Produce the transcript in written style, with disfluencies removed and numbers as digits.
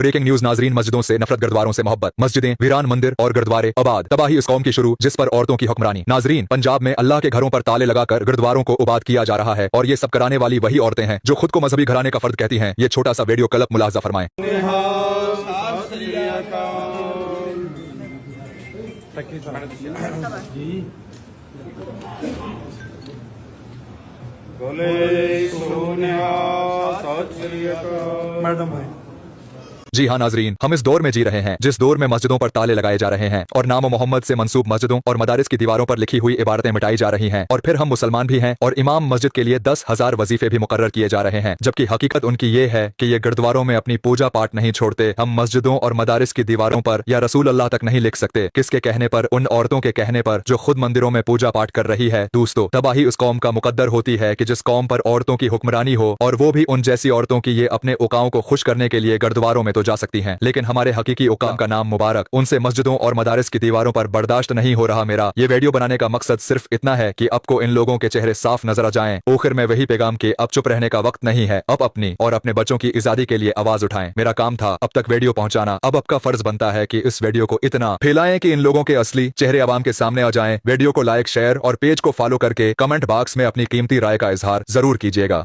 Breaking news नाजरीन, मस्जिदों से नफरत, गुरुद्वारों से मोहब्बत, मस्जिदें वीरान, मंदिर और गुरुद्वारे आबाद, तबाही उस कौम की शुरू जिस पर औरतों की हुक्मरानी। नाजरीन, पंजाब में अल्लाह के घरों पर ताले लगाकर गुरुद्वारों को आबाद किया जा रहा है और ये सब कराने वाली वही औरतें हैं जो खुद को मजहबी घराने का फर्द कहती हैं। ये छोटा सा वीडियो क्लिप मुलाहजा फरमाएं। मैडम भाई, जी हाँ नाजरीन, हम इस दौर में जी रहे हैं जिस दौर में मस्जिदों पर ताले लगाए जा रहे हैं और नाम मोहम्मद से मंसूब मस्जिदों और मदारिस की दीवारों पर लिखी हुई इबारतें मिटाई जा रही हैं। और फिर हम मुसलमान भी हैं और इमाम मस्जिद के लिए 10,000 वजीफे भी मुकर्रर किए जा रहे हैं, जबकि हकीकत उनकी ये है कि ये गुरुद्वारों में अपनी पूजा पाठ नहीं छोड़ते। हम मस्जिदों और मदारिस की दीवारों पर या रसूल अल्लाह तक नहीं लिख सकते। किसके कहने पर? उन औरतों के कहने पर जो खुद मंदिरों में पूजा पाठ कर रही है। दोस्तों, तबाही उस कौम का मुकद्दर होती है कि जिस कौम पर औरतों की हुक्मरानी हो, और वो भी उन जैसी औरतों की ये अपने उकाओं को खुश करने के लिए गुरुद्वारों में तो जा सकती हैं, लेकिन हमारे हकीकी उकाम का नाम मुबारक उनसे मस्जिदों और मदारिस की दीवारों पर बर्दाश्त नहीं हो रहा। मेरा ये वीडियो बनाने का मकसद सिर्फ इतना है कि आपको इन लोगों के चेहरे साफ नजर आ जाएं। आखिर में वही पैगाम के अब चुप रहने का वक्त नहीं है, अब अपनी और अपने बच्चों की आजादी के लिए आवाज उठाएं। मेरा काम था अब तक वीडियो पहुंचाना, अब आपका फर्ज बनता है कि इस वीडियो को इतना फैलाएं कि इन लोगों के असली चेहरे आवाम के सामने आ जाएं। वीडियो को लाइक, शेयर और पेज को फॉलो करके कमेंट बॉक्स में अपनी कीमती राय का इजहार जरूर कीजिएगा।